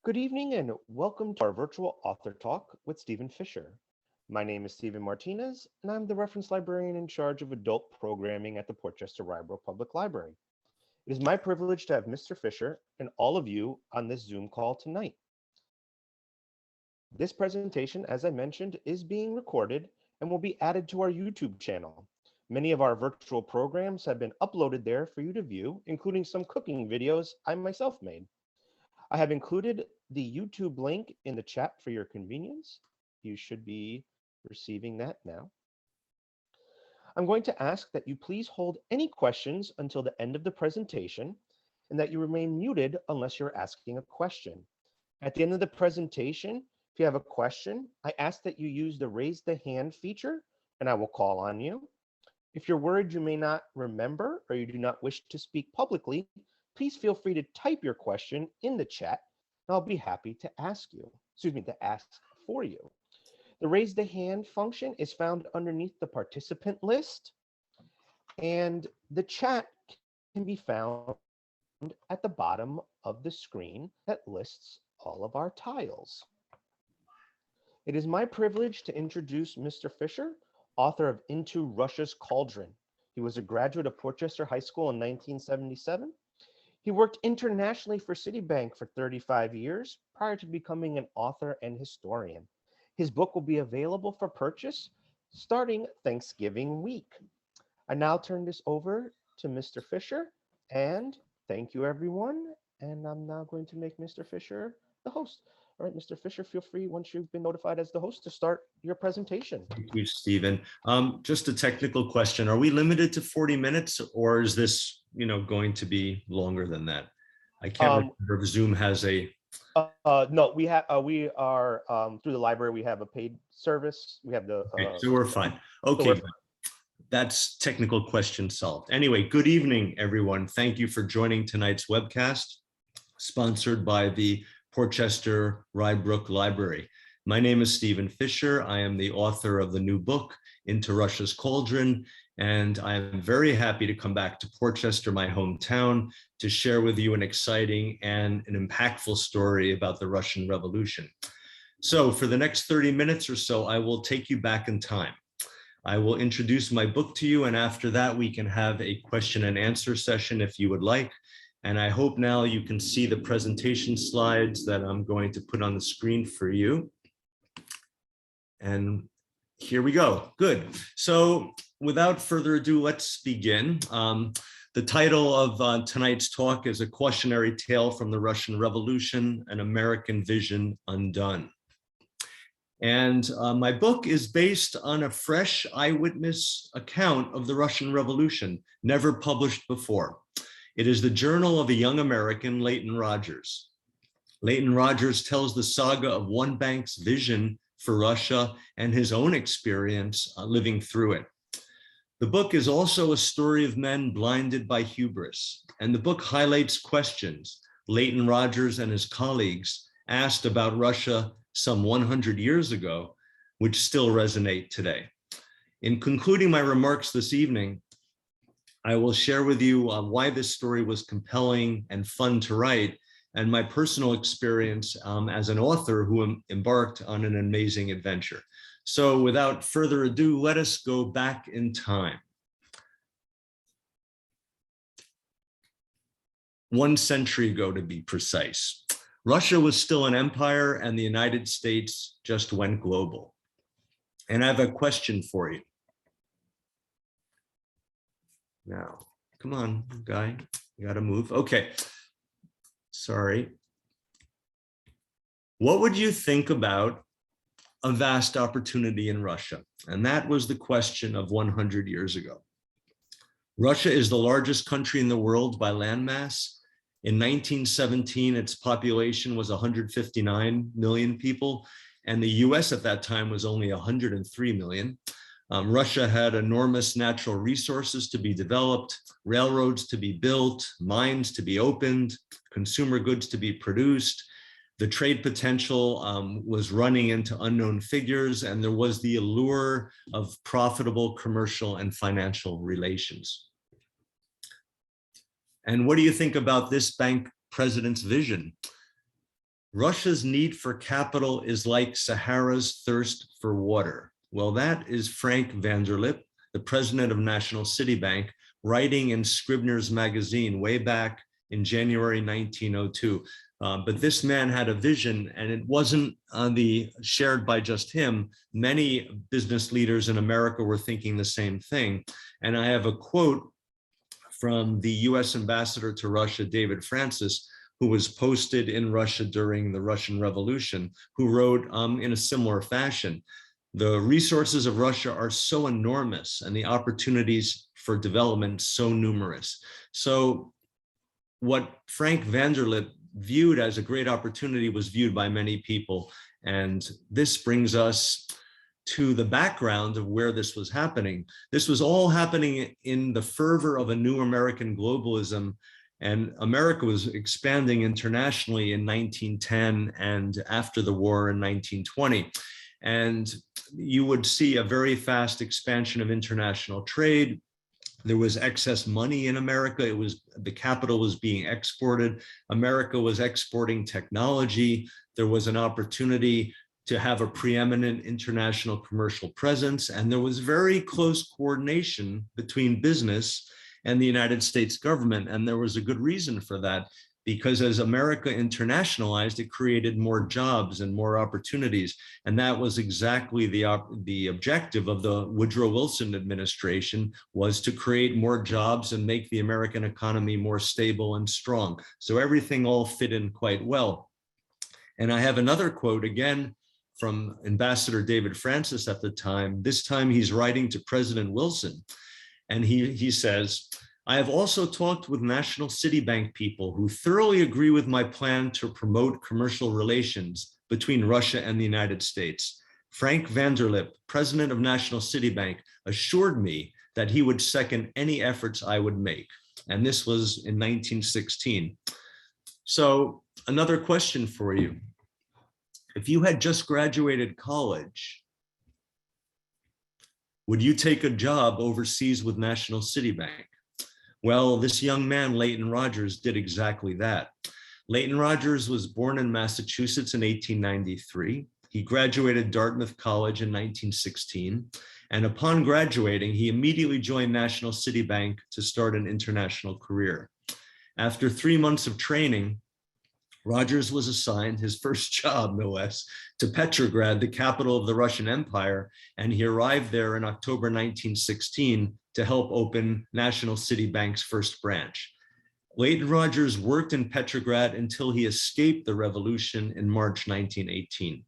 Good evening and welcome to our virtual author talk with Stephen Fisher. My name is Stephen Martinez and I'm the reference librarian in charge of adult programming at the Chester-Rye Public Library. It is my privilege to have Mr. Fisher and all of you on this Zoom call tonight. This presentation, as I mentioned, is being recorded and will be added to our YouTube channel. Many of our virtual programs have been uploaded there for you to view, including some cooking videos I myself made. I have included the YouTube link in the chat for your convenience. You should be receiving that now. I'm going to ask that you please hold any questions until the end of the presentation and that you remain muted unless you're asking a question. At the end of the presentation, if you have a question, I ask that you use the raise the hand feature and I will call on you. If you're worried you may not remember or you do not wish to speak publicly, please feel free to type your question in the chat and I'll be happy to ask for you. The raise the hand function is found underneath the participant list and the chat can be found at the bottom of the screen that lists all of our tiles. It is my privilege to introduce Mr. Fisher, author of Into Russia's Cauldron. He was a graduate of Portchester High School in 1977. He worked internationally for Citibank for 35 years prior to becoming an author and historian. His book will be available for purchase starting Thanksgiving week. I now turn this over to Mr. Fisher, and thank you everyone. And I'm now going to make Mr. Fisher the host. All right, Mr. Fisher, feel free once you've been notified as the host to start your presentation. Thank you, Stephen. Just a technical question. Are we limited to 40 minutes or is this, going to be longer than that? I can't remember if Zoom has a... No, we are through the library. We have a paid service. We have the... Okay, so we're fine. Okay, so that's technical question solved. Anyway, good evening, everyone. Thank you for joining tonight's webcast, sponsored by the Portchester-Rye Library. My name is Stephen Fisher. I am the author of the new book, Into Russia's Cauldron, and I am very happy to come back to Portchester, my hometown, to share with you an exciting and an impactful story about the Russian Revolution. So for the next 30 minutes or so, I will take you back in time. I will introduce my book to you, and after that, we can have a question and answer session if you would like. And I hope now you can see the presentation slides that I'm going to put on the screen for you. And here we go. Good. So without further ado, let's begin. The title of tonight's talk is A Cautionary Tale from the Russian Revolution, An American Vision Undone. And my book is based on a fresh eyewitness account of the Russian Revolution, never published before. It is the journal of a young American, Leighton Rogers. Leighton Rogers tells the saga of one bank's vision for Russia and his own experience living through it. The book is also a story of men blinded by hubris, and the book highlights questions Leighton Rogers and his colleagues asked about Russia some 100 years ago, which still resonate today. In concluding my remarks this evening, I will share with you why this story was compelling and fun to write, and my personal experience as an author who embarked on an amazing adventure. So without further ado, let us go back in time. 1 century ago, to be precise. Russia was still an empire and the United States just went global. And I have a question for you. Now, come on, guy, you gotta move. Okay, sorry. What would you think about a vast opportunity in Russia? And that was the question of 100 years ago. Russia is the largest country in the world by landmass. In 1917, its population was 159 million people, and the US at that time was only 103 million. Russia had enormous natural resources to be developed, railroads to be built, mines to be opened, consumer goods to be produced. The trade potential was running into unknown figures, and there was the allure of profitable commercial and financial relations. And what do you think about this bank president's vision? Russia's need for capital is like Sahara's thirst for water. Well, that is Frank Vanderlip, the president of National City Bank, writing in Scribner's magazine way back in January 1902. But this man had a vision, and it wasn't shared by just him. Many business leaders in America were thinking the same thing. And I have a quote from the US ambassador to Russia, David Francis, who was posted in Russia during the Russian Revolution, who wrote in a similar fashion: the resources of Russia are so enormous and the opportunities for development so numerous. So what Frank Vanderlip viewed as a great opportunity was viewed by many people. And this brings us to the background of where this was happening. This was all happening in the fervor of a new American globalism, and America was expanding internationally in 1910 and after the war in 1920. And you would see a very fast expansion of international trade. There was excess money in America. The capital was being exported. America was exporting technology. There was an opportunity to have a preeminent international commercial presence. And there was very close coordination between business and the United States government. And there was a good reason for that, because as America internationalized, it created more jobs and more opportunities. And that was exactly the objective of the Woodrow Wilson administration, was to create more jobs and make the American economy more stable and strong. So everything all fit in quite well. And I have another quote again from Ambassador David Francis at the time. This time he's writing to President Wilson. And he says, "I have also talked with National City Bank people who thoroughly agree with my plan to promote commercial relations between Russia and the United States. Frank Vanderlip, president of National City Bank, assured me that he would second any efforts I would make." And this was in 1916. So another question for you. If you had just graduated college, would you take a job overseas with National City Bank? Well, this young man, Leighton Rogers, did exactly that. Leighton Rogers was born in Massachusetts in 1893. He graduated Dartmouth College in 1916. And upon graduating, he immediately joined National City Bank to start an international career. After 3 months of training, Rogers was assigned his first job, no less, to Petrograd, the capital of the Russian Empire, and he arrived there in October 1916 to help open National City Bank's first branch. Leighton Rogers worked in Petrograd until he escaped the revolution in March 1918.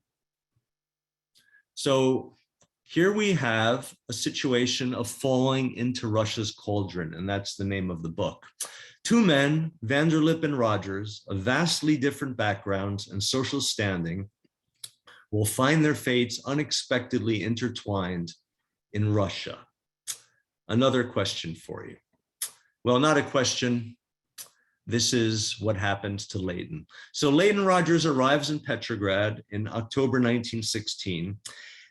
So here we have a situation of falling into Russia's cauldron, and that's the name of the book. Two men, Vanderlip and Rogers, of vastly different backgrounds and social standing, will find their fates unexpectedly intertwined in Russia. Another question for you. Well, not a question. This is what happens to Leighton. So Leighton Rogers arrives in Petrograd in October 1916,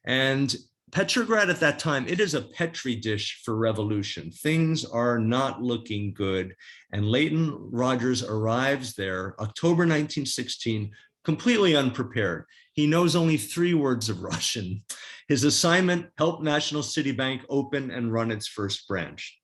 and Petrograd at that time, it is a petri dish for revolution. Things are not looking good. And Leighton Rogers arrives there, October 1916, completely unprepared. He knows only 3 words of Russian. His assignment, help National City Bank open and run its first branch.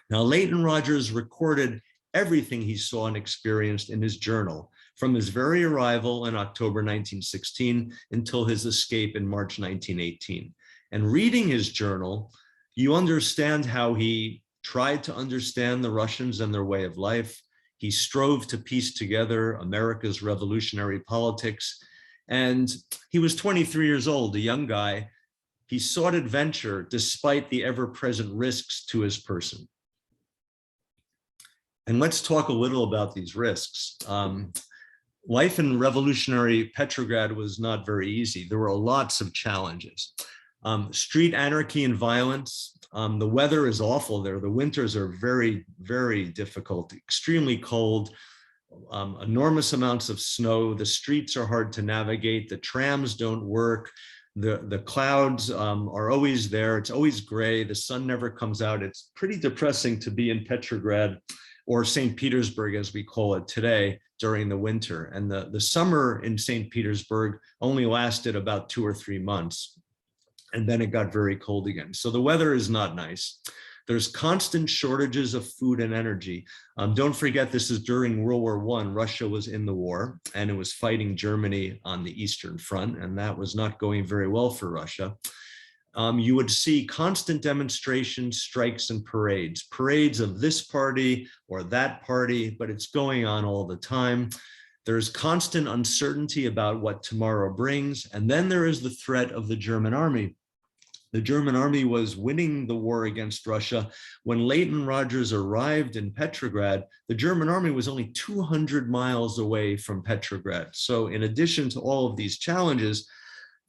Now, Leighton Rogers recorded everything he saw and experienced in his journal, from his very arrival in October 1916 until his escape in March 1918. And reading his journal, you understand how he tried to understand the Russians and their way of life. He strove to piece together America's revolutionary politics. And he was 23 years old, a young guy. He sought adventure despite the ever-present risks to his person. And let's talk a little about these risks. Life in revolutionary Petrograd was not very easy. There were lots of challenges. Street anarchy and violence. The weather is awful there. The winters are very, very difficult, extremely cold, enormous amounts of snow. The streets are hard to navigate. The trams don't work. The clouds are always there. It's always gray. The sun never comes out. It's pretty depressing to be in Petrograd or St. Petersburg, as we call it today, during the winter. And the summer in St. Petersburg only lasted about 2 or 3 months. And then it got very cold again. So the weather is not nice. There's constant shortages of food and energy. Don't forget, this is during World War I. Russia was in the war and it was fighting Germany on the Eastern Front, and that was not going very well for Russia. You would see constant demonstrations, strikes, and parades of this party or that party, but it's going on all the time. There's constant uncertainty about what tomorrow brings. And then there is the threat of the German army. The German army was winning the war against Russia. When Leighton Rogers arrived in Petrograd, the German army was only 200 miles away from Petrograd. So in addition to all of these challenges,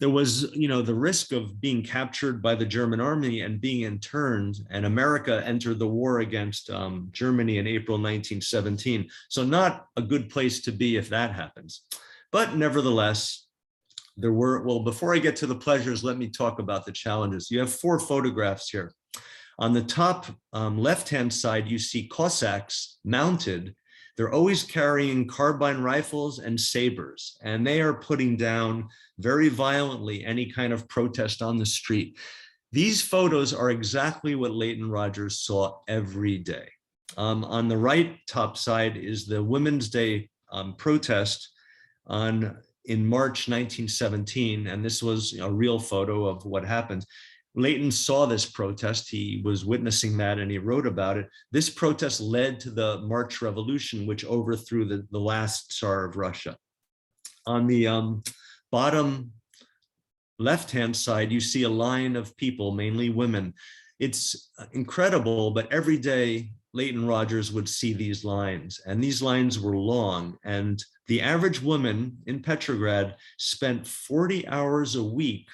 there was, the risk of being captured by the German army and being interned, and America entered the war against Germany in April 1917. So not a good place to be if that happens. But nevertheless, there were, well, before I get to the pleasures, let me talk about the challenges. You have 4 photographs here. On the top left-hand side, you see Cossacks mounted. They're always carrying carbine rifles and sabers, and they are putting down very violently any kind of protest on the street. These photos are exactly what Leighton Rogers saw every day. On the right top side is the Women's Day protest in March 1917, and this was a real photo of what happened. Leighton saw this protest, he was witnessing that, and he wrote about it. This protest led to the March Revolution, which overthrew the last Tsar of Russia. On the bottom left-hand side, you see a line of people, mainly women. It's incredible, but every day Leighton Rogers would see these lines, and these lines were long, and the average woman in Petrograd spent 40 hours a week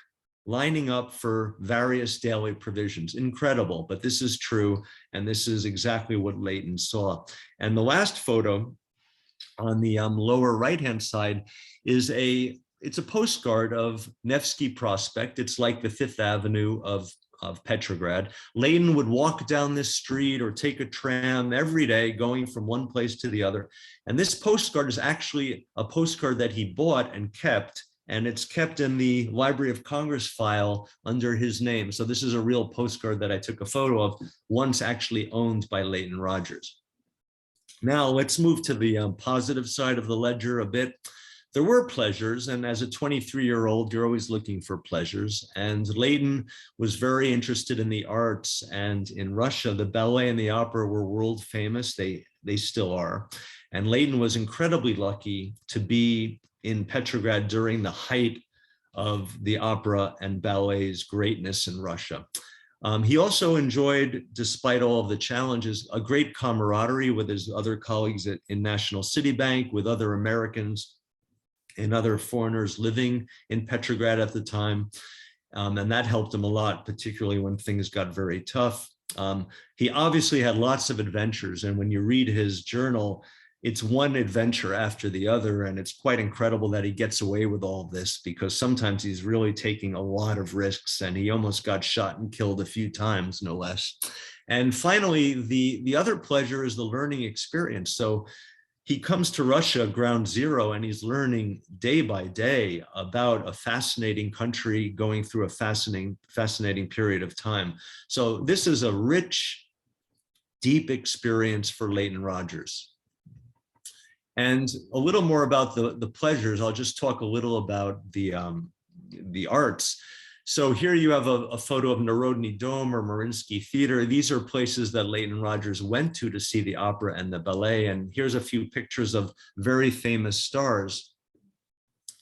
lining up for various daily provisions. Incredible, but this is true, and this is exactly what Leighton saw. And the last photo on the lower right-hand side is it's a postcard of Nevsky Prospect. It's like the Fifth Avenue of Petrograd. Leighton would walk down this street or take a tram every day, going from one place to the other. And this postcard is actually a postcard that he bought and kept, and it's kept in the Library of Congress file under his name. So this is a real postcard that I took a photo of, once actually owned by Leighton Rogers. Now let's move to the positive side of the ledger a bit. There were pleasures, and as a 23-year-old, you're always looking for pleasures. And Leighton was very interested in the arts, and in Russia, the ballet and the opera were world famous. They still are. And Leighton was incredibly lucky to be in Petrograd during the height of the opera and ballet's greatness in Russia. He also enjoyed, despite all of the challenges, a great camaraderie with his other colleagues in National City Bank, with other Americans and other foreigners living in Petrograd at the time. And that helped him a lot, particularly when things got very tough. He obviously had lots of adventures, and when you read his journal, it's one adventure after the other, and it's quite incredible that he gets away with all this, because sometimes he's really taking a lot of risks, and he almost got shot and killed a few times, no less. And finally, the other pleasure is the learning experience. So he comes to Russia, ground zero, and he's learning day by day about a fascinating country going through a fascinating period of time. So this is a rich, deep experience for Leighton Rogers. And a little more about the pleasures. I'll just talk a little about the arts. So here you have a photo of Narodny Dom or Mariinsky Theater. These are places that Leighton Rogers went to see the opera and the ballet. And here's a few pictures of very famous stars,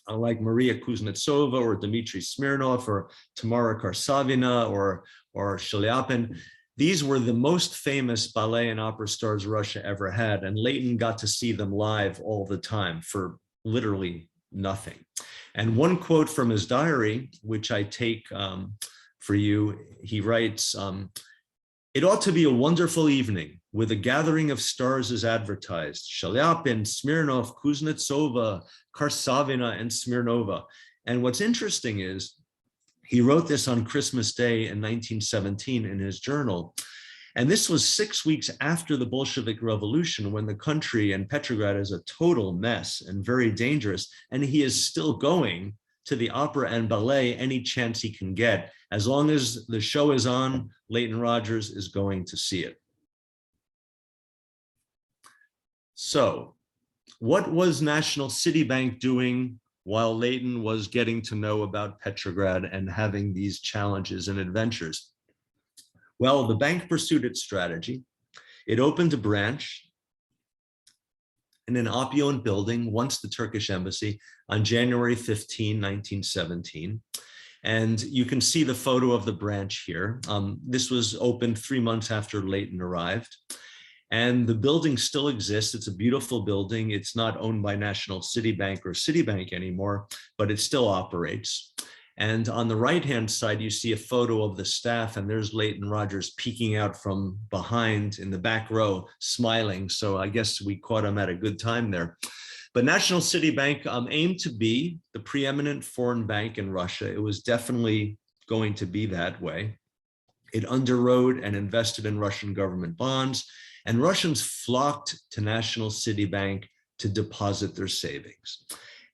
like Maria Kuznetsova or Dmitry Smirnov or Tamara Karsavina or Shaliapin. These were the most famous ballet and opera stars Russia ever had, and Leighton got to see them live all the time for literally nothing. And one quote from his diary, which I take for you, he writes, "It ought to be a wonderful evening with a gathering of stars as advertised, Shaliapin, Smirnov, Kuznetsova, Karsavina, and Smirnova." And what's interesting is, he wrote this on Christmas Day in 1917 in his journal. And this was 6 weeks after the Bolshevik Revolution, when the country and Petrograd is a total mess and very dangerous. And he is still going to the opera and ballet any chance he can get. As long as the show is on, Leighton Rogers is going to see it. So what was National City Bank doing while Leighton was getting to know about Petrograd and having these challenges and adventures? Well, the bank pursued its strategy. It opened a branch in an opulent building, once the Turkish embassy, on January 15, 1917. And you can see the photo of the branch here. This was opened 3 months after Leighton arrived. And the building still exists. It's a beautiful building. It's not owned by National City Bank or Citibank anymore, but it still operates. And on the right-hand side, you see a photo of the staff, and there's Leighton Rogers peeking out from behind in the back row, smiling. So I guess we caught him at a good time there. But National City Bank aimed to be the preeminent foreign bank in Russia. It was definitely going to be that way. It underwrote and invested in Russian government bonds, and Russians flocked to National City Bank to deposit their savings.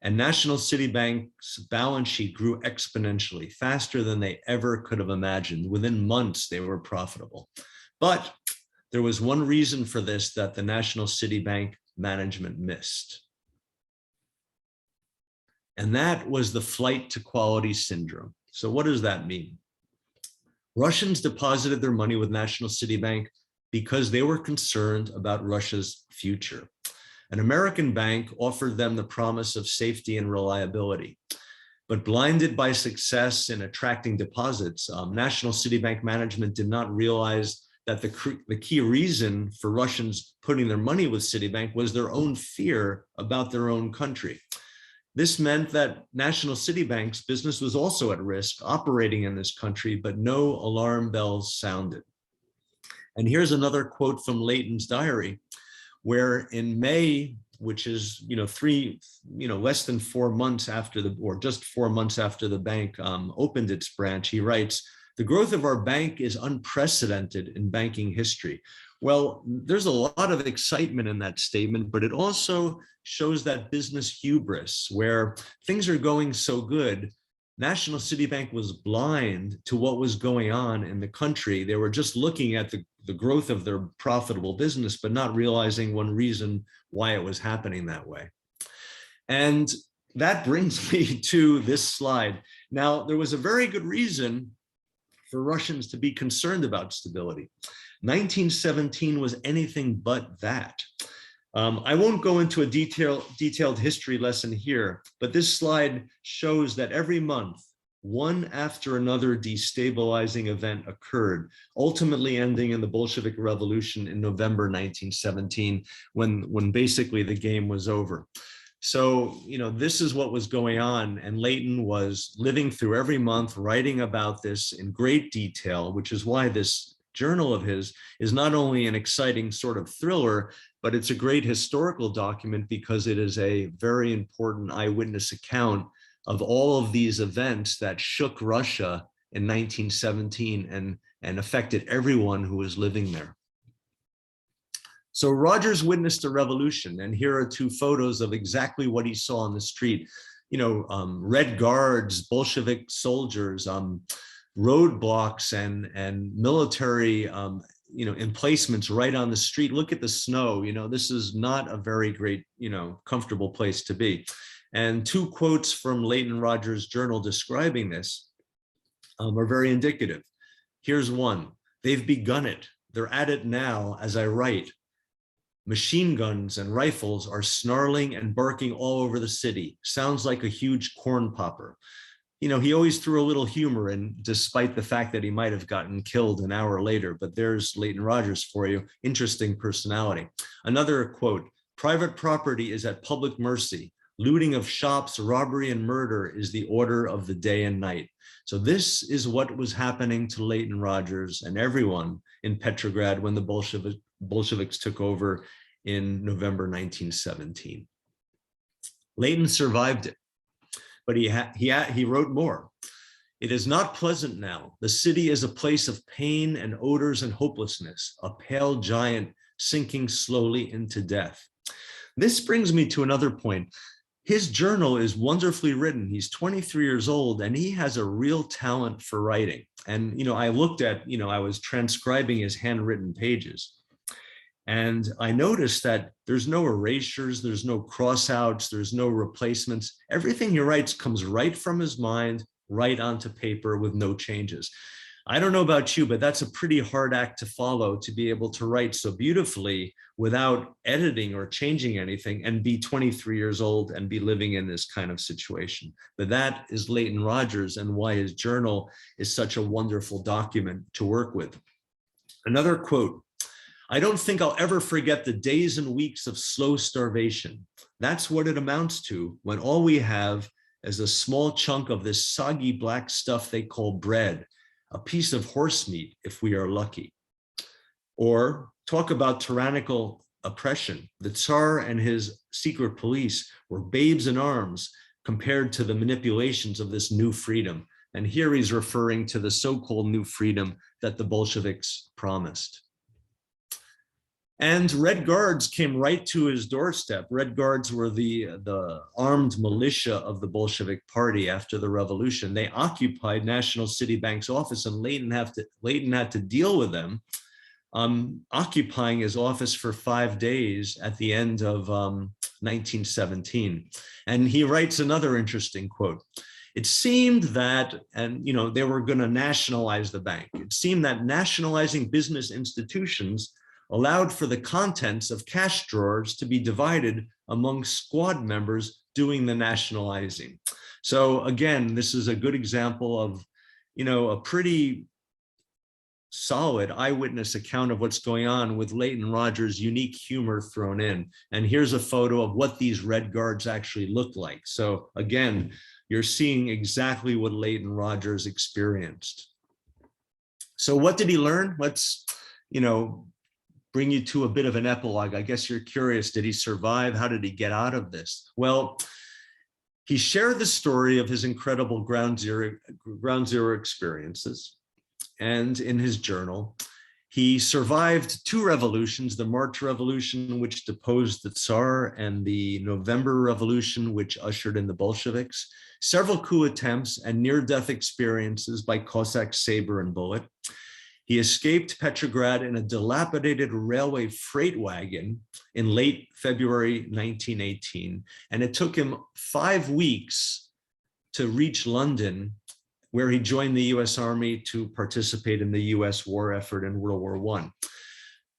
And National City Bank's balance sheet grew exponentially, faster than they ever could have imagined. Within months, they were profitable. But there was one reason for this that the National City Bank management missed. And that was the flight to quality syndrome. So what does that mean? Russians deposited their money with National City Bank because they were concerned about Russia's future. An American bank offered them the promise of safety and reliability. But blinded by success in attracting deposits, National City Bank management did not realize that the key reason for Russians putting their money with Citibank was their own fear about their own country. This meant that National City Bank's business was also at risk operating in this country, but no alarm bells sounded. And here's another quote from Leighton's diary, where in May, which is less than 4 months after just 4 months after the bank opened its branch, he writes, "The growth of our bank is unprecedented in banking history." Well, there's a lot of excitement in that statement, but it also shows that business hubris, where things are going so good. National City Bank was blind to what was going on in the country. They were just looking at the growth of their profitable business, but not realizing one reason why it was happening that way. And that brings me to this slide. Now, there was a very good reason for Russians to be concerned about stability. 1917 was anything but that. I won't go into a detailed history lesson here, but this slide shows that every month, one after another destabilizing event occurred, ultimately ending in the Bolshevik Revolution in November 1917, when basically the game was over. So, this is what was going on, and Leighton was living through every month, writing about this in great detail, which is why this journal of his is not only an exciting sort of thriller, but it's a great historical document because it is a very important eyewitness account of all of these events that shook Russia in 1917 and affected everyone who was living there. So Rogers witnessed a revolution, and here are 2 photos of exactly what he saw on the street. Red guards, Bolshevik soldiers, roadblocks and military emplacements right on the street. Look at the snow. This is not a very great, comfortable place to be. And 2 quotes from Leighton Rogers' journal describing this are very indicative. Here's one: "They've begun it. They're at it now as I write. Machine guns and rifles are snarling and barking all over the city. Sounds like a huge corn popper." He always threw a little humor in, despite the fact that he might have gotten killed an hour later. But there's Leighton Rogers for you. Interesting personality. Another quote: "Private property is at public mercy. Looting of shops, robbery, and murder is the order of the day and night." So this is what was happening to Leighton Rogers and everyone in Petrograd when the Bolsheviks took over in November 1917. Leighton survived it, but he wrote more. It is not pleasant now. The city is a place of pain and odors and hopelessness, a pale giant sinking slowly into death. This brings me to another point. His journal is wonderfully written. He's 23 years old and he has a real talent for writing. And, I looked at, I was transcribing his handwritten pages. And I noticed that there's no erasures, there's no crossouts, there's no replacements. Everything he writes comes right from his mind, right onto paper with no changes. I don't know about you, but that's a pretty hard act to follow, to be able to write so beautifully without editing or changing anything and be 23 years old and be living in this kind of situation. But that is Leighton Rogers and why his journal is such a wonderful document to work with. Another quote, "I don't think I'll ever forget the days and weeks of slow starvation. That's what it amounts to when all we have is a small chunk of this soggy black stuff they call bread, a piece of horse meat if we are lucky." Or talk about tyrannical oppression. The Tsar and his secret police were babes in arms compared to the manipulations of this new freedom. And here he's referring to the so-called new freedom that the Bolsheviks promised. And Red Guards came right to his doorstep. Red Guards were the armed militia of the Bolshevik Party after the revolution. They occupied National City Bank's office, and Leighton had to deal with them, occupying his office for 5 days at the end of 1917. And he writes another interesting quote. It seemed that, and they were going to nationalize the bank. It seemed that nationalizing business institutions allowed for the contents of cash drawers to be divided among squad members doing the nationalizing. So again, this is a good example of, a pretty solid eyewitness account of what's going on with Leighton Rogers' unique humor thrown in. And here's a photo of what these Red Guards actually look like. So again, you're seeing exactly what Leighton Rogers experienced. So what did he learn? Let's, bring you to a bit of an epilogue. I guess you're curious, did he survive? How did he get out of this? Well, he shared the story of his incredible ground zero experiences. And in his journal, he survived 2 revolutions, the March Revolution, which deposed the Tsar, and the November Revolution, which ushered in the Bolsheviks, several coup attempts and near-death experiences by Cossack saber and bullet. He escaped Petrograd in a dilapidated railway freight wagon in late February 1918, and it took him 5 weeks to reach London, where he joined the US Army to participate in the US war effort in World War I.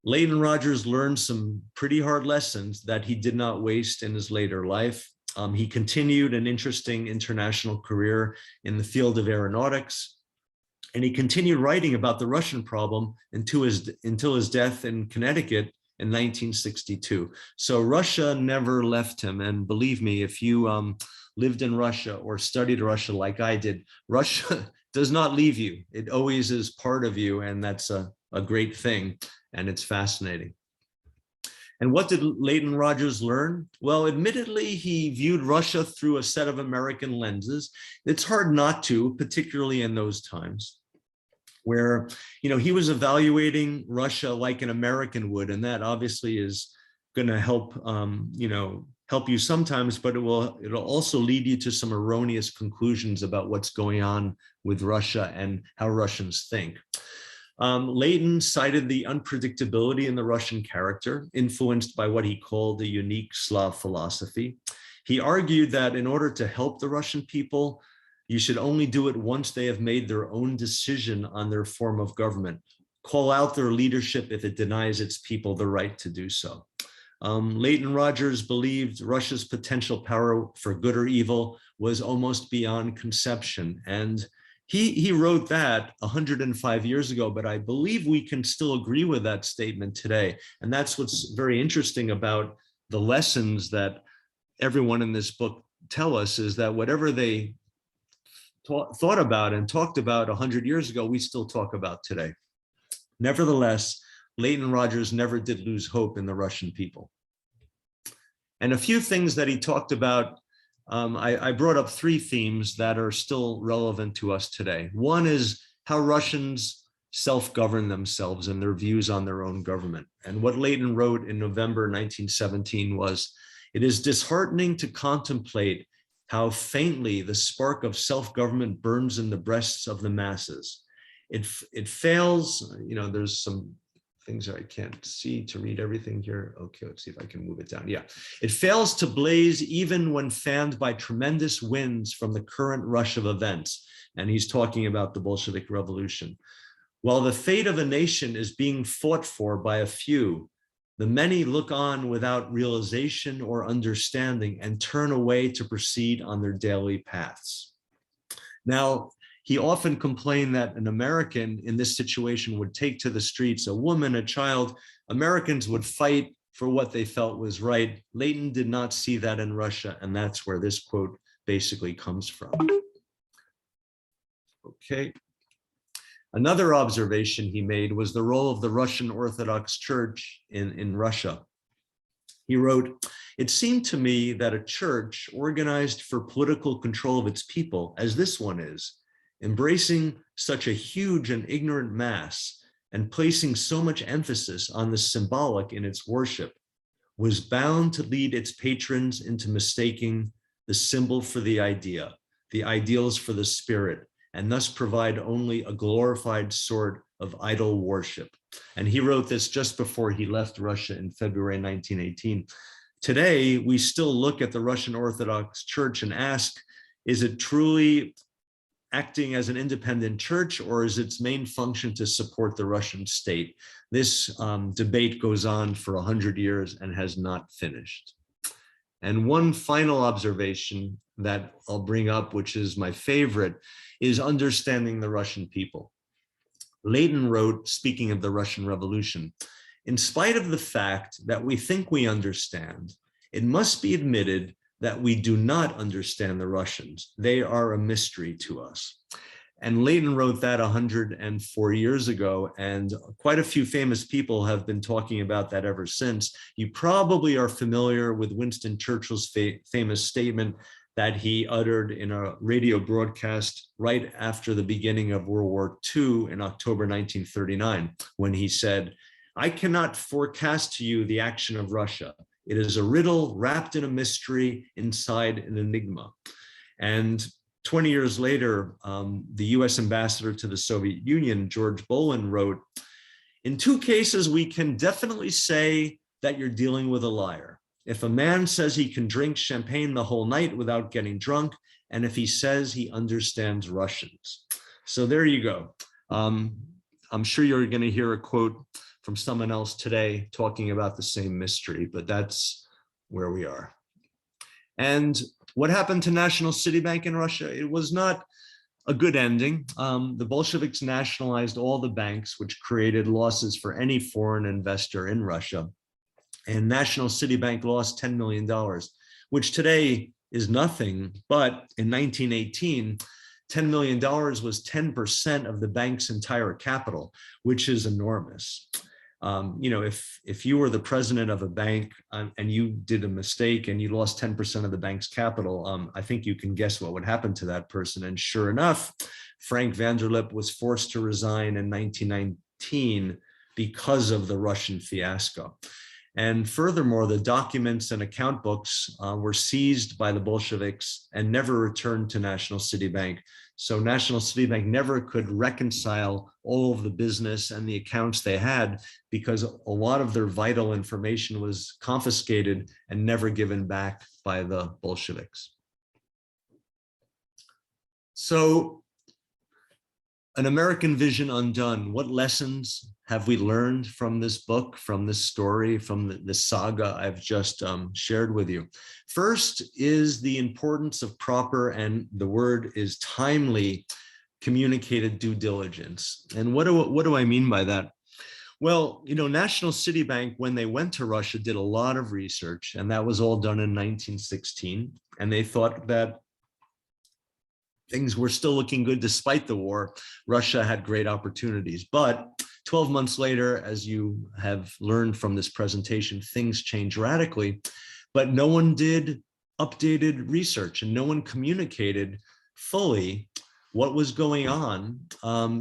Leighton Rogers learned some pretty hard lessons that he did not waste in his later life. He continued an interesting international career in the field of aeronautics, and he continued writing about the Russian problem until his death in Connecticut in 1962. So Russia never left him. And believe me, if you lived in Russia or studied Russia like I did, Russia does not leave you. It always is part of you. And that's a great thing. And it's fascinating. And what did Leighton Rogers learn? Well, admittedly, he viewed Russia through a set of American lenses. It's hard not to, particularly in those times, where he was evaluating Russia like an American would, and that obviously is going to help help you sometimes, but it'll also lead you to some erroneous conclusions about what's going on with Russia and how Russians think. Leighton cited the unpredictability in the Russian character, influenced by what he called the unique Slav philosophy. He argued that in order to help the Russian people, you should only do it once they have made their own decision on their form of government. Call out their leadership if it denies its people the right to do so. Leighton Rogers believed Russia's potential power for good or evil was almost beyond conception. And he wrote that 105 years ago, but I believe we can still agree with that statement today. And that's what's very interesting about the lessons that everyone in this book tell us, is that whatever they thought about and talked about 100 years ago, we still talk about today. Nevertheless, Leighton Rogers never did lose hope in the Russian people. And a few things that he talked about I brought up three themes that are still relevant to us today. One is how Russians self-govern themselves and their views on their own government. And what Leighton wrote in November 1917 was, "It is disheartening to contemplate how faintly the spark of self-government burns in the breasts of the masses. It fails," there's some things I can't see to read everything here. Okay, let's see if I can move it down. Yeah, "It fails to blaze even when fanned by tremendous winds from the current rush of events." And he's talking about the Bolshevik Revolution. "While the fate of a nation is being fought for by a few, the many look on without realization or understanding and turn away to proceed on their daily paths." Now, he often complained that an American in this situation would take to the streets a woman, a child. Americans would fight for what they felt was right. Leighton did not see that in Russia, and that's where this quote basically comes from. Okay. Another observation he made was the role of the Russian Orthodox Church in Russia. He wrote, "It seemed to me that a church organized for political control of its people, as this one is, embracing such a huge and ignorant mass and placing so much emphasis on the symbolic in its worship, was bound to lead its patrons into mistaking the symbol for the idea, the ideals for the spirit, and thus provide only a glorified sort of idol worship." And he wrote this just before he left Russia in February 1918. Today, we still look at the Russian Orthodox Church and ask, is it truly acting as an independent church, or is its main function to support the Russian state? This debate goes on for 100 years and has not finished. And one final observation that I'll bring up, which is my favorite, is understanding the Russian people. Leighton wrote, speaking of the Russian Revolution, "In spite of the fact that we think we understand, it must be admitted that we do not understand the Russians. They are a mystery to us." And Leighton wrote that 104 years ago, and quite a few famous people have been talking about that ever since. You probably are familiar with Winston Churchill's famous statement that he uttered in a radio broadcast right after the beginning of World War II in October 1939, when he said, "I cannot forecast to you the action of Russia. It is a riddle wrapped in a mystery inside an enigma." And 20 years later, the US ambassador to the Soviet Union, George Bolin, wrote, "In two cases, we can definitely say that you're dealing with a liar. If a man says he can drink champagne the whole night without getting drunk, and if he says he understands Russians." So there you go. I'm sure you're going to hear a quote from someone else today talking about the same mystery, but that's where we are. And what happened to National City Bank in Russia? It was not a good ending. The Bolsheviks nationalized all the banks, which created losses for any foreign investor in Russia. And National City Bank lost $10 million, which today is nothing. But in 1918, $10 million was 10% of the bank's entire capital, which is enormous. If you were the president of a bank and you did a mistake and you lost 10% of the bank's capital, I think you can guess what would happen to that person. And sure enough, Frank Vanderlip was forced to resign in 1919 because of the Russian fiasco. And furthermore, the documents and account books were seized by the Bolsheviks and never returned to National City Bank. So National City Bank never could reconcile all of the business and the accounts they had, because a lot of their vital information was confiscated and never given back by the Bolsheviks. So, An American Vision Undone. What lessons have we learned from this book, from this story, from the saga I've just shared with you? First is the importance of proper, and the word is timely, communicated due diligence. And what do I mean by that? Well, National City Bank, when they went to Russia, did a lot of research, and that was all done in 1916. And they thought that things were still looking good despite the war. Russia had great opportunities. But 12 months later, as you have learned from this presentation, things changed radically. But no one did updated research, and no one communicated fully what was going on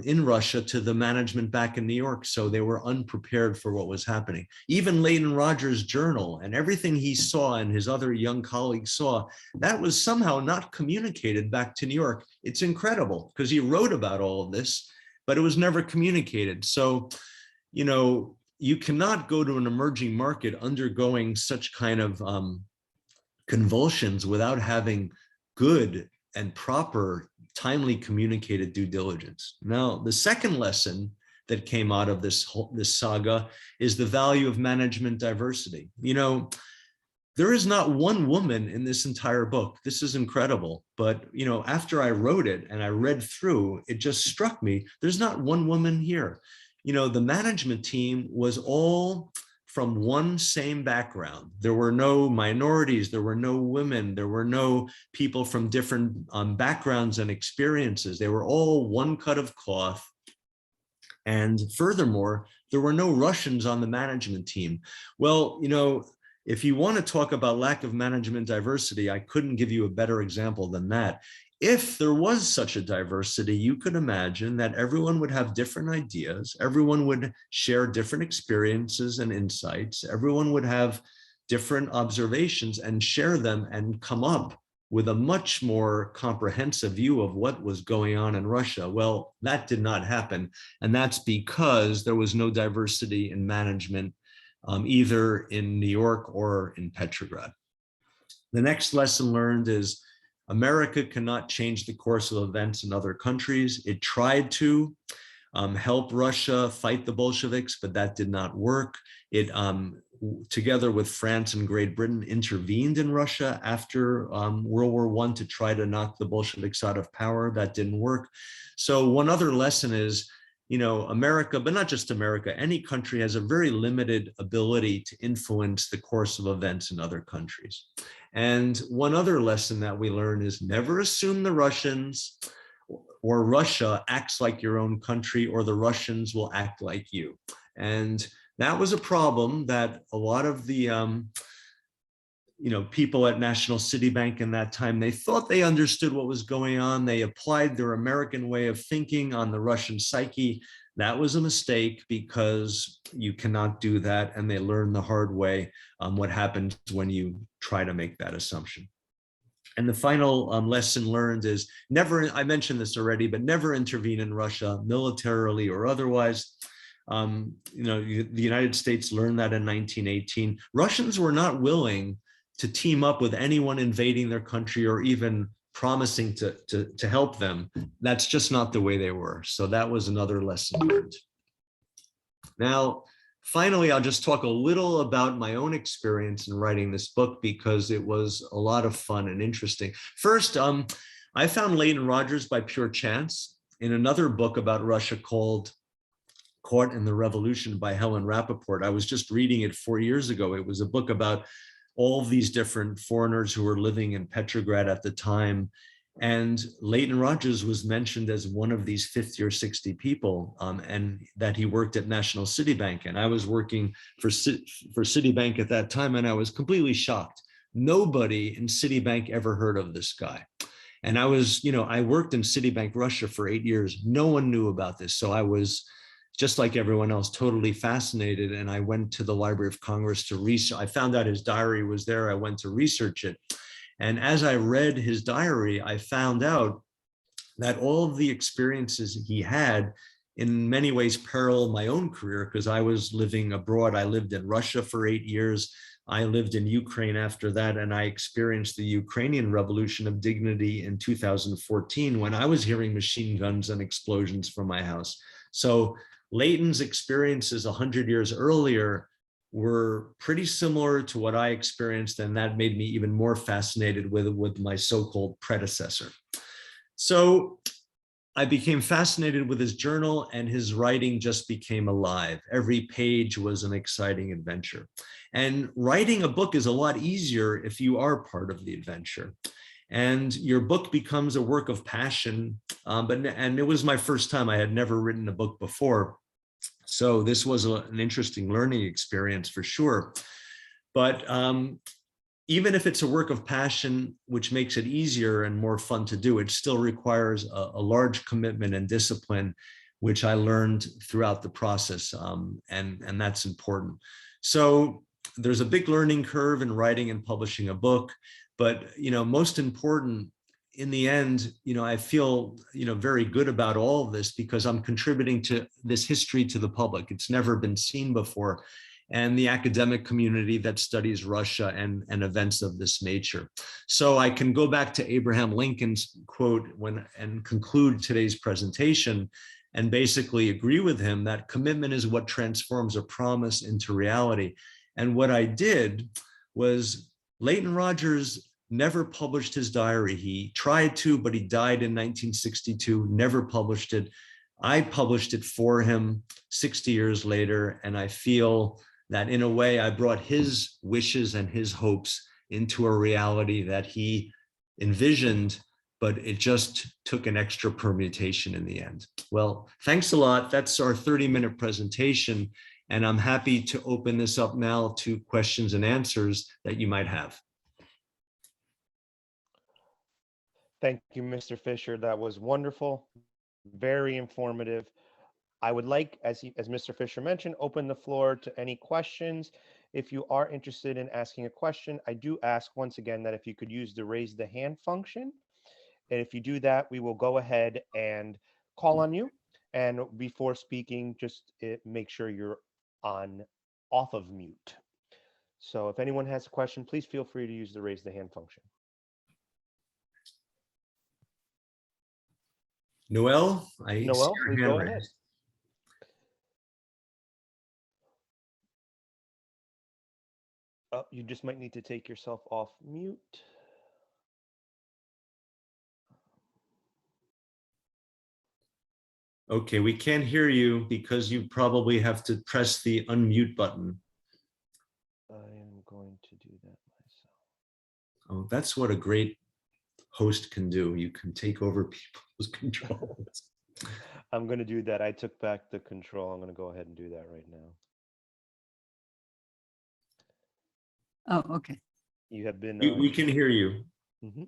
in Russia to the management back in New York. So they were unprepared for what was happening. Even Leighton Rogers' journal and everything he saw and his other young colleagues saw, that was somehow not communicated back to New York. It's incredible because he wrote about all of this, but it was never communicated. So, you know, you cannot go to an emerging market undergoing such kind of convulsions without having good and proper, timely communicated due diligence. Now, the second lesson that came out of this saga is the value of management diversity. You know, there is not one woman in this entire book. This is incredible. But, you know, after I wrote it and I read through, it just struck me, there's not one woman here. You know, the management team was all from one same background. There were no minorities, there were no women, there were no people from different backgrounds and experiences. They were all one cut of cloth. And furthermore, there were no Russians on the management team. Well, you know, if you want to talk about lack of management diversity, I couldn't give you a better example than that. If there was such a diversity, you could imagine that everyone would have different ideas, everyone would share different experiences and insights, everyone would have different observations and share them and come up with a much more comprehensive view of what was going on in Russia. Well, that did not happen. And that's because there was no diversity in management, either in New York or in Petrograd. The next lesson learned is America cannot change the course of events in other countries. It tried to help Russia fight the Bolsheviks, but that did not work. It, together with France and Great Britain, intervened in Russia after World War I to try to knock the Bolsheviks out of power. That didn't work. So one other lesson is, you know, America, but not just America, any country has a very limited ability to influence the course of events in other countries. And one other lesson that we learn is never assume the Russians or Russia acts like your own country, or the Russians will act like you. And that was a problem that a lot of the you know, people at National City Bank in that time, they thought they understood what was going on. They applied their American way of thinking on the Russian psyche. That was a mistake because you cannot do that. And they learned the hard way what happens when you try to make that assumption. And the final lesson learned is never, I mentioned this already, but never intervene in Russia militarily or otherwise. You know, the United States learned that in 1918. Russians were not willing to team up with anyone invading their country or even promising to help them. That's just not the way they were. So that was another lesson learned. Now, finally, I'll just talk a little about my own experience in writing this book because it was a lot of fun and interesting. First, I found Leighton Rogers by pure chance in another book about Russia called Caught in the Revolution by Helen Rappaport. I was just reading it 4 years ago. It was a book about all of these different foreigners who were living in Petrograd at the time. And Leighton Rogers was mentioned as one of these 50 or 60 people, and that he worked at National City Bank. And I was working for Citibank at that time, and I was completely shocked. Nobody in Citibank ever heard of this guy. And I was, you know, I worked in Citibank Russia for 8 years. No one knew about this. So I was, just like everyone else, totally fascinated. And I went to the Library of Congress to research. I found out his diary was there. I went to research it. And as I read his diary, I found out that all of the experiences he had in many ways paralleled my own career because I was living abroad. I lived in Russia for 8 years. I lived in Ukraine after that, and I experienced the Ukrainian Revolution of Dignity in 2014 when I was hearing machine guns and explosions from my house. So Leighton's experiences 100 years earlier were pretty similar to what I experienced, and that made me even more fascinated with my so-called predecessor. So I became fascinated with his journal, and his writing just became alive. Every page was an exciting adventure. And writing a book is a lot easier if you are part of the adventure. And your book becomes a work of passion. And it was my first time. I had never written a book before. So this was an interesting learning experience for sure. But even if it's a work of passion, which makes it easier and more fun to do, it still requires a large commitment and discipline, which I learned throughout the process, and that's important. So there's a big learning curve in writing and publishing a book, but most important, in the end, I feel very good about all of this because I'm contributing to this history to the public. It's never been seen before, and the academic community that studies Russia and events of this nature. So I can go back to Abraham Lincoln's quote and conclude today's presentation and basically agree with him that commitment is what transforms a promise into reality. And what I did was, Leighton Rogers never published his diary. He tried to, but he died in 1962, never published it. I published it for him 60 years later, and I feel that in a way I brought his wishes and his hopes into a reality that he envisioned, but it just took an extra permutation in the end. Well, thanks a lot. That's our 30-minute presentation, and I'm happy to open this up now to questions and answers that you might have. Thank you, Mr. Fisher. That was wonderful, very informative. I would like, as Mr. Fisher mentioned, open the floor to any questions. If you are interested in asking a question, I do ask once again that if you could use the raise the hand function. And if you do that, we will go ahead and call on you. And before speaking, just make sure you're off of mute. So if anyone has a question, please feel free to use the raise the hand function. Noel, Noel, please go ahead. Oh, you just might need to take yourself off mute. Okay, we can't hear you because you probably have to press the unmute button. I am going to do that myself. Oh, that's what a great host can do. You can take over people's controls. I'm going to do that. I took back the control. I'm going to go ahead and do that right now. Oh, okay. You have been. We can hear you. Mm-hmm.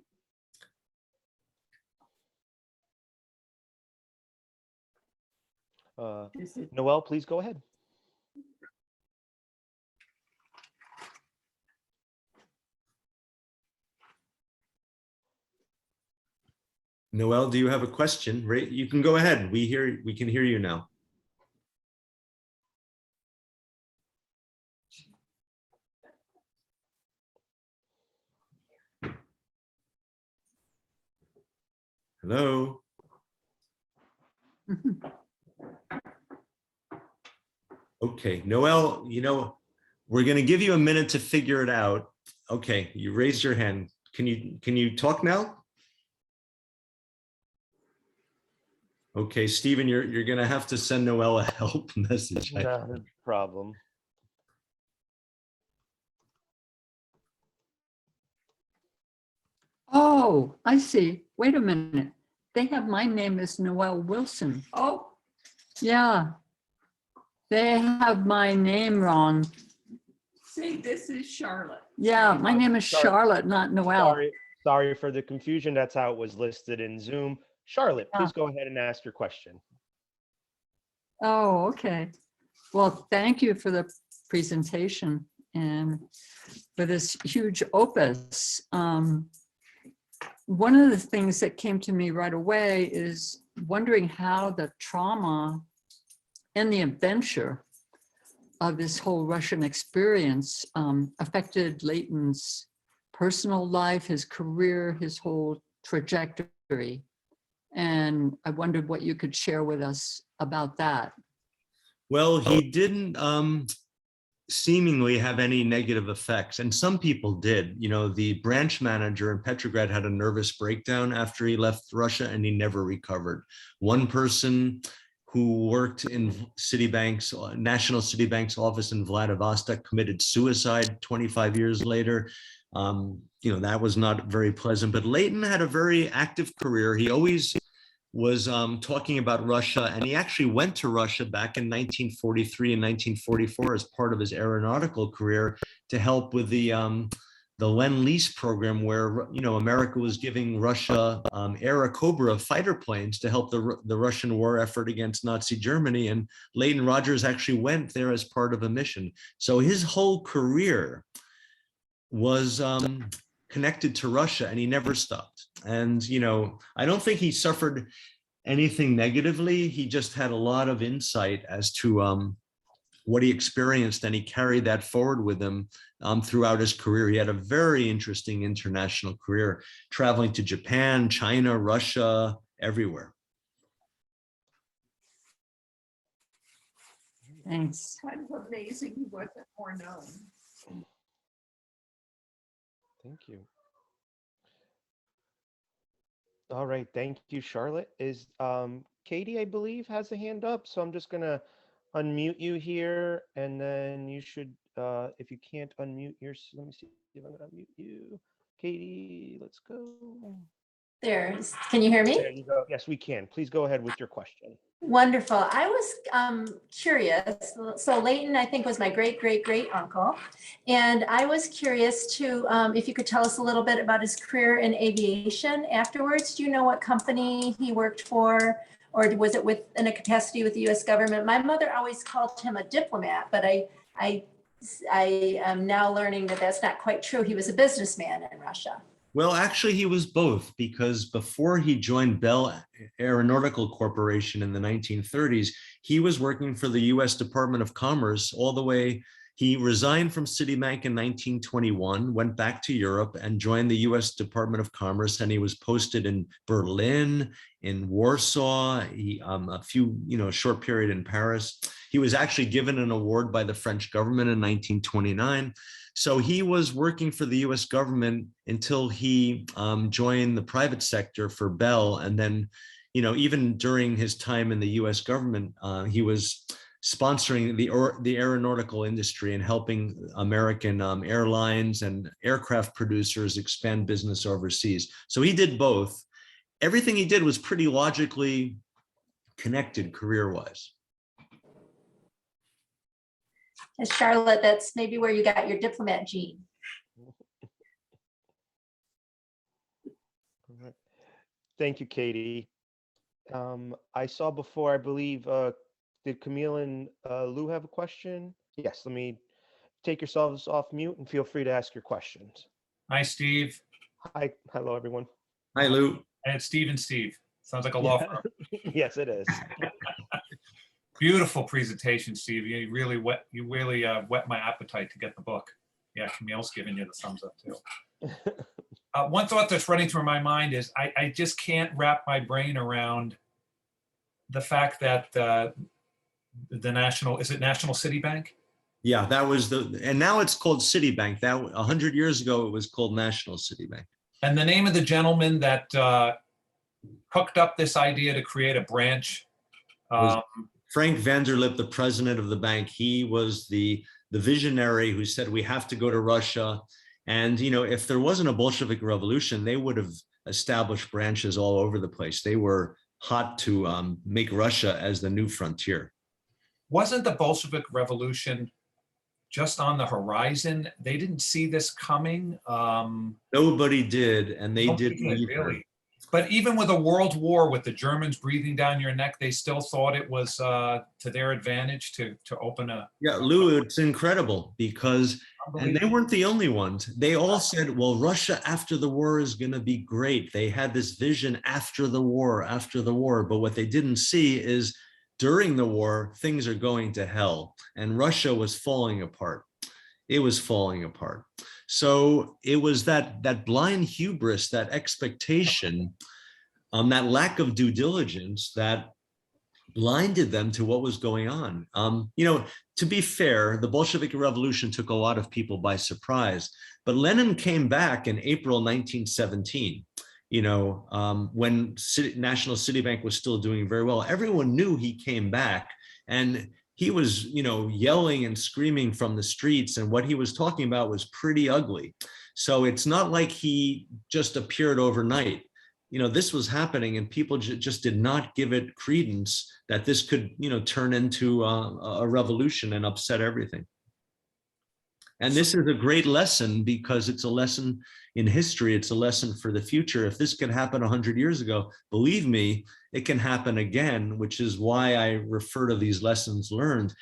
Noel, please go ahead. Noel, do you have a question? You can go ahead. We can hear you now. Hello. Okay, Noel, we're going to give you a minute to figure it out. Okay, you raised your hand. Can you talk now? Okay, Stephen, you're going to have to send Noel a help message. Not a problem. Oh, I see. Wait a minute. They have my name as Noel Wilson. Oh, yeah. They have my name wrong. See, this is Charlotte. Yeah, my name is Charlotte, not Noel. Sorry for the confusion. That's how it was listed in Zoom. Charlotte, please go ahead and ask your question. Oh, okay. Well, thank you for the presentation and for this huge opus. One of the things that came to me right away is wondering how the trauma and the adventure of this whole Russian experience affected Leighton's personal life, his career, his whole trajectory. And I wondered what you could share with us about that. Well, he didn't seemingly have any negative effects, and some people did. The branch manager in Petrograd had a nervous breakdown after he left Russia, and he never recovered. One person who worked in Citibank's, National Citibank's office in Vladivostok, committed suicide 25 years later. That was not very pleasant, but Leighton had a very active career. He always was talking about Russia, and he actually went to Russia back in 1943 and 1944 as part of his aeronautical career to help with the the Lend-Lease program where, America was giving Russia Era Cobra fighter planes to help the Russian war effort against Nazi Germany. And Leighton Rogers actually went there as part of a mission. So his whole career was connected to Russia, and he never stopped. And, I don't think he suffered anything negatively. He just had a lot of insight as to what he experienced, and he carried that forward with him throughout his career. He had a very interesting international career, traveling to Japan, China, Russia, everywhere. Thanks. Kind of amazing he wasn't more known. Thank you. All right, thank you, Charlotte. Is Katie, I believe, has a hand up, so I'm just gonna unmute you here, and then you should, if you can't unmute let me see if I'm gonna unmute you. Katie, let's go. There, can you hear me? There you go. Yes, we can. Please go ahead with your question. Wonderful. I was curious. So Leighton, I think, was my great uncle. And I was curious to, if you could tell us a little bit about his career in aviation afterwards. Do you know what company he worked for? Or was it in a capacity with the US government? My mother always called him a diplomat, but I am now learning that that's not quite true. He was a businessman in Russia. Well, actually, he was both, because before he joined Bell Aeronautical Corporation in the 1930s, he was working for the US Department of Commerce all the way. He resigned from Citibank in 1921, went back to Europe and joined the US Department of Commerce, and he was posted in Berlin, in Warsaw, a short period in Paris. He was actually given an award by the French government in 1929. So he was working for the US government until he joined the private sector for Bell. And then, even during his time in the US government, he was sponsoring the aeronautical industry and helping American airlines and aircraft producers expand business overseas. So he did both. Everything he did was pretty logically connected career-wise. And Charlotte, that's maybe where you got your diplomat gene. Thank you, Katie. I saw before, I believe, did Camille and Lou have a question? Yes, let me take yourselves off mute and feel free to ask your questions. Hi, Steve. Hi, hello, everyone. Hi, Lou. And it's Steve and Steve. Sounds like a law firm. Yes, it is. Beautiful presentation, Steve. You really whet my appetite to get the book. Yeah, Camille's giving you the thumbs up too. One thought that's running through my mind is I just can't wrap my brain around the fact that the National City Bank? Yeah, that was and now it's called Citibank. That 100 years ago, it was called National City Bank. And the name of the gentleman that cooked up this idea to create a branch? Frank Vanderlip, the president of the bank. He was the visionary who said, we have to go to Russia. And, if there wasn't a Bolshevik revolution, they would have established branches all over the place. They were hot to make Russia as the new frontier. Wasn't the Bolshevik revolution just on the horizon? They didn't see this coming. Nobody did, and they didn't either. Really. But even with a world war, with the Germans breathing down your neck, they still thought it was to their advantage to open a... Yeah, Lou, it's incredible because, and they weren't the only ones. They all said, well, Russia after the war is going to be great. They had this vision after the war. But what they didn't see is during the war, things are going to hell. And Russia was falling apart. It was falling apart. So it was that blind hubris, that expectation, that lack of due diligence that blinded them to what was going on. To be fair, the Bolshevik Revolution took a lot of people by surprise, but Lenin came back in April 1917, when National City Bank was still doing very well. Everyone knew he came back, and he was, yelling and screaming from the streets, and what he was talking about was pretty ugly. So it's not like he just appeared overnight. This was happening, and people just did not give it credence that this could, turn into a revolution and upset everything. And this is a great lesson because it's a lesson in history. It's a lesson for the future. If this could happen 100 years ago, believe me, it can happen again, which is why I refer to these lessons learned.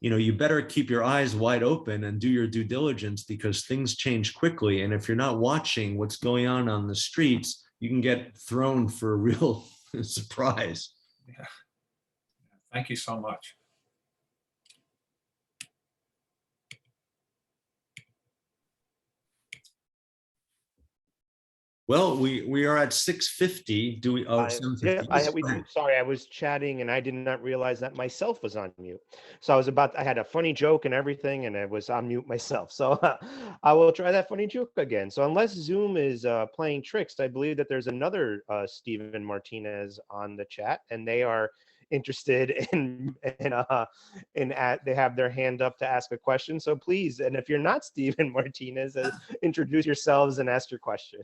You know, you better keep your eyes wide open and do your due diligence because things change quickly. And if you're not watching what's going on the streets, you can get thrown for a real surprise. Yeah. Thank you so much. Well, we are at 6:50. Do we? Oh, Yeah, 7:50. we do. Sorry, I was chatting and I did not realize that myself was on mute. So I had a funny joke and everything, and I was on mute myself. So I will try that funny joke again. So unless Zoom is playing tricks, I believe that there's another Stephen Martinez on the chat, and they are interested they have their hand up to ask a question. So please, and if you're not Stephen Martinez, introduce yourselves and ask your question.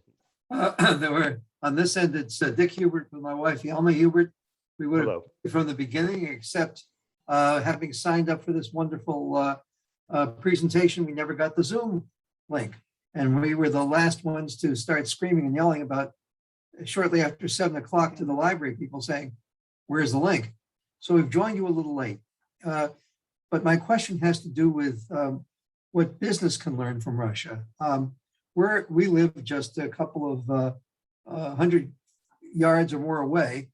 There were on this end, it's Dick Hubert with my wife, Yelma Hubert. We would have from the beginning, except having signed up for this wonderful presentation, we never got the Zoom link. And we were the last ones to start screaming and yelling about shortly after 7 o'clock to the library, people saying, where's the link? So we've joined you a little late. But my question has to do with what business can learn from Russia. We live just a couple of 100 yards or more away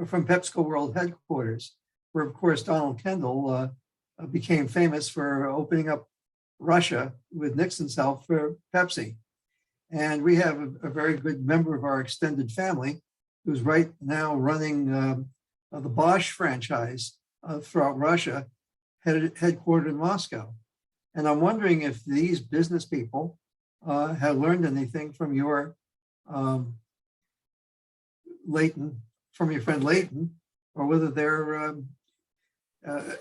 from PepsiCo World Headquarters, where of course Donald Kendall became famous for opening up Russia with Nixon's help for Pepsi. And we have a very good member of our extended family who's right now running the Bosch franchise throughout Russia, headquartered in Moscow. And I'm wondering if these business people have learned anything from your Leighton, from your friend Leighton, or whether they're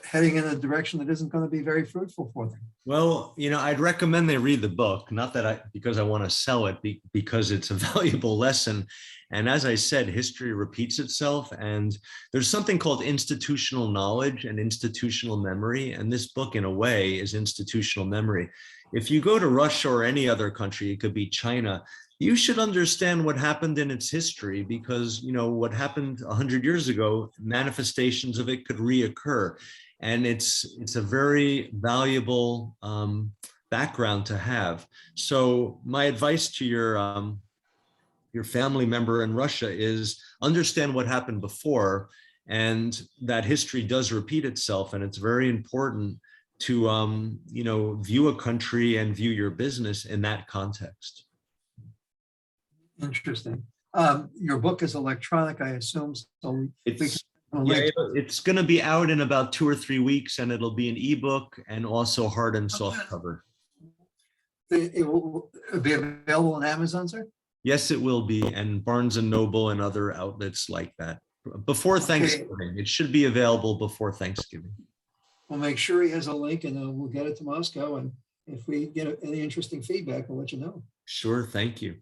heading in a direction that isn't going to be very fruitful for them. Well, you know, I'd recommend they read the book, not that because I want to sell it, because it's a valuable lesson. And as I said, history repeats itself, and there's something called institutional knowledge and institutional memory. And this book, in a way, is institutional memory. If you go to Russia or any other country, it could be China, you should understand what happened in its history, because, you know, what happened 100 years ago, manifestations of it could reoccur. And it's a very valuable background to have. So my advice to your family member in Russia is understand what happened before, and that history does repeat itself. And it's very important to, you know, view a country and view your business in that context. Interesting. Your book is electronic, I assume. So it's going to be out in about 2 or 3 weeks, and it'll be an ebook and also hard and soft cover. It will be available on Amazon, sir? Yes, it will be, and Barnes and Noble and other outlets like that. Before Thanksgiving, it should be available before Thanksgiving. We'll make sure he has a link, and we'll get it to Moscow. And if we get any interesting feedback, we'll let you know. Sure, thank you.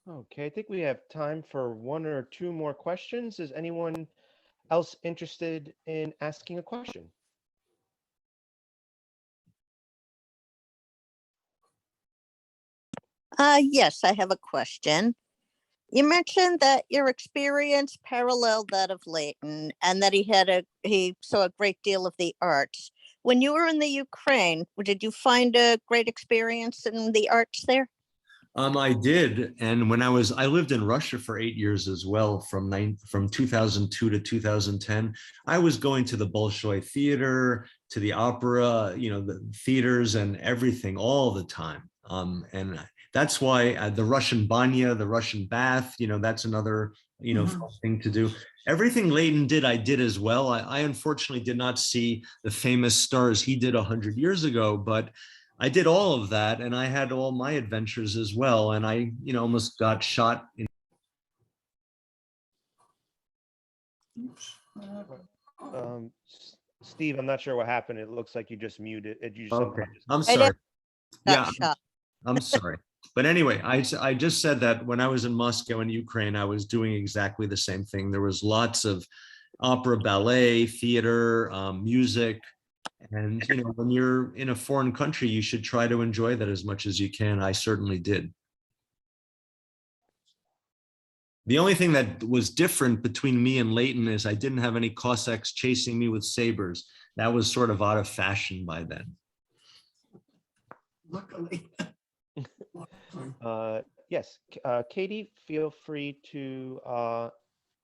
Okay, I think we have time for 1 or 2 more questions. Is anyone else interested in asking a question? Yes, I have a question. You mentioned that your experience paralleled that of Leighton, and that he saw a great deal of the arts. When you were in the Ukraine, did you find a great experience in the arts there? I did, and when I lived in Russia for 8 years as well, from 2002 to 2010. I was going to the Bolshoi Theater, to the opera, you know, the theaters and everything all the time. And that's why the Russian banya, the Russian bath, you know, that's another, you know, fun thing to do. Everything Leighton did, I did as well. I unfortunately did not see the famous stars he did 100 years ago, but I did all of that, and I had all my adventures as well. And I, you know, almost got shot in. Steve, I'm not sure what happened. It looks like you just muted. Okay. I'm sorry. Yeah, Shot. I'm sorry. But anyway, I just said that when I was in Moscow and Ukraine, I was doing exactly the same thing. There was lots of opera, ballet, theater, music, And, you know, when you're in a foreign country, you should try to enjoy that as much as you can. I certainly did. The only thing that was different between me and Leighton is I didn't have any Cossacks chasing me with sabers. That was sort of out of fashion by then. Luckily. Yes, Katie, feel free to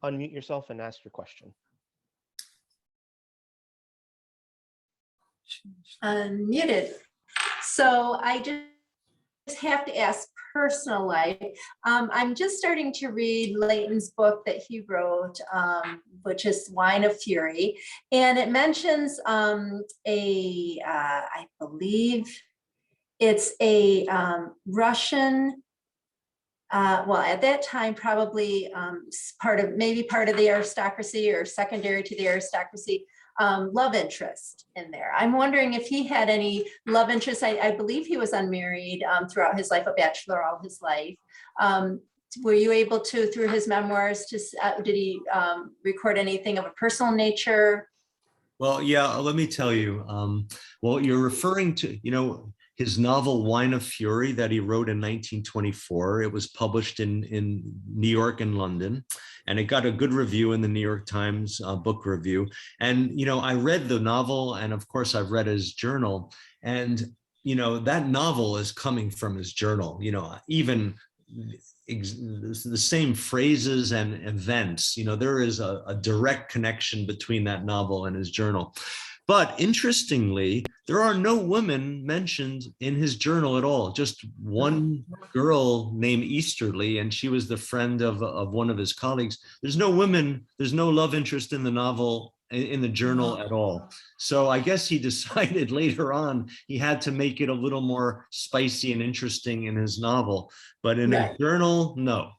unmute yourself and ask your question. Unmuted. So I just have to ask personal life. I'm just starting to read Leighton's book that he wrote, which is Wine of Fury. And it mentions I believe it's a Russian, well, at that time, probably maybe part of the aristocracy or secondary to the aristocracy, love interest in there. I'm wondering if he had any love interest. I believe he was unmarried throughout his life, a bachelor all his life. Were you able to, through his memoirs, did he record anything of a personal nature? Well, yeah, let me tell you. Well, you're referring to, you know, his novel Wine of Fury that he wrote in 1924. It was published in New York and London, and it got a good review in the New York Times book review. And, you know, I read the novel, and of course I've read his journal, and, you know, that novel is coming from his journal, you know, even the same phrases and events, you know, there is a direct connection between that novel and his journal. But interestingly, there are no women mentioned in his journal at all. Just one girl named Easterly, and she was the friend of one of his colleagues. There's no women, there's no love interest in the novel, in the journal at all. So I guess he decided later on he had to make it a little more spicy and interesting in his novel. But in his journal, no.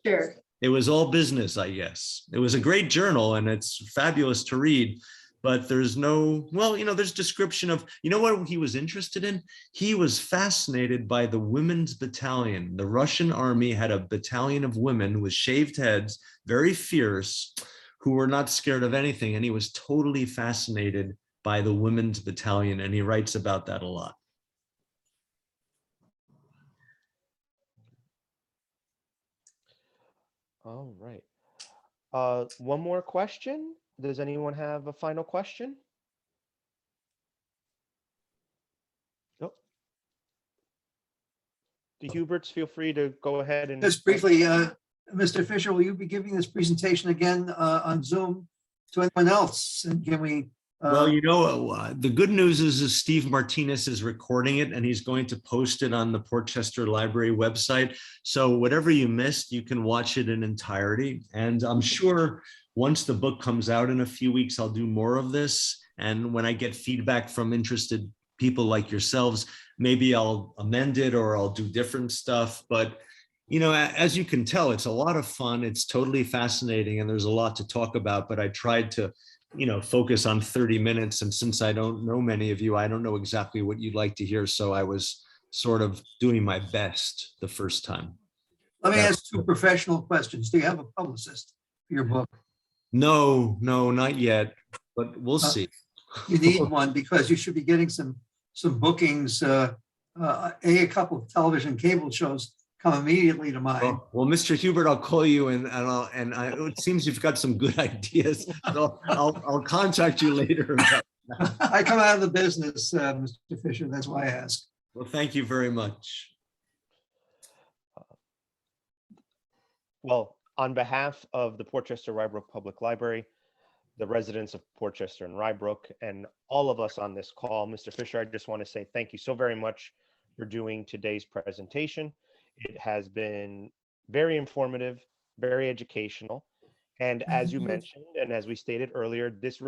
Sure. It was all business, I guess. It was a great journal and it's fabulous to read. But there's no, well, you know, there's description of, you know what he was interested in? He was fascinated by the women's battalion. The Russian army had a battalion of women with shaved heads, very fierce, who were not scared of anything. And he was totally fascinated by the women's battalion. And he writes about that a lot. All right. One more question. Does anyone have a final question? Nope. The Huberts, feel free to go ahead and just briefly, Mr. Fisher, will you be giving this presentation again on Zoom to anyone else? And can we? Well, you know, the good news is Steve Martinez is recording it and he's going to post it on the Portchester Library website. So whatever you missed, you can watch it in entirety. And I'm sure once the book comes out in a few weeks, I'll do more of this. And when I get feedback from interested people like yourselves, maybe I'll amend it or I'll do different stuff. But, you know, as you can tell, it's a lot of fun. It's totally fascinating and there's a lot to talk about, but I tried to, you know, focus on 30 minutes. And since I don't know many of you, I don't know exactly what you'd like to hear. So I was sort of doing my best the first time. Let me ask two professional questions. Do you have a publicist for your book? No, not yet, but we'll see. You need one because you should be getting some bookings. A couple of television cable shows come immediately to mind. Well, Mr. Hubert, I'll call you and it seems you've got some good ideas. So I'll contact you later. I come out of the business, Mr. Fisher. That's why I ask. Well, thank you very much. Well, on behalf of the Portchester Rybrook Public Library, the residents of Portchester and Rybrook, and all of us on this call, Mr. Fisher, I just want to say thank you so very much for doing today's presentation. It has been very informative, very educational. And as you mentioned, and as we stated earlier, this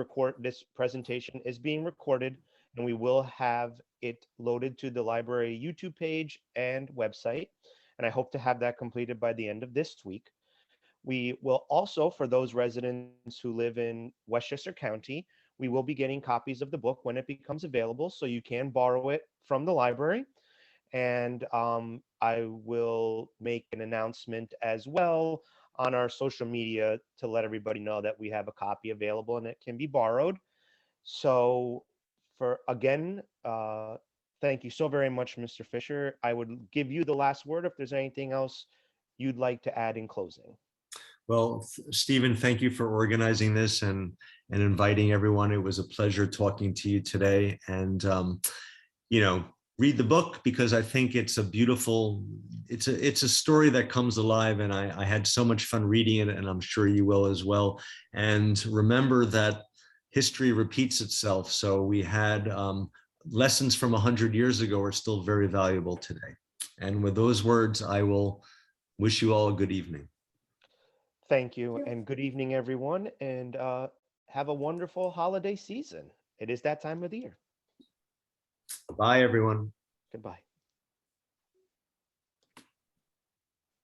presentation is being recorded and we will have it loaded to the library YouTube page and website. And I hope to have that completed by the end of this week. We will also, for those residents who live in Westchester County, we will be getting copies of the book when it becomes available, so you can borrow it from the library. And I will make an announcement as well on our social media to let everybody know that we have a copy available and it can be borrowed. So for again, thank you so very much, Mr. Fisher. I would give you the last word if there's anything else you'd like to add in closing. Well, Stephen, thank you for organizing this and inviting everyone. It was a pleasure talking to you today. And, you know, read the book, because I think it's a beautiful, it's a story that comes alive. And I had so much fun reading it, and I'm sure you will as well. And remember that history repeats itself. So we had lessons from 100 years ago are still very valuable today. And with those words, I will wish you all a good evening. Thank you, and good evening, everyone, and have a wonderful holiday season. It is that time of the year. Bye, everyone. Goodbye.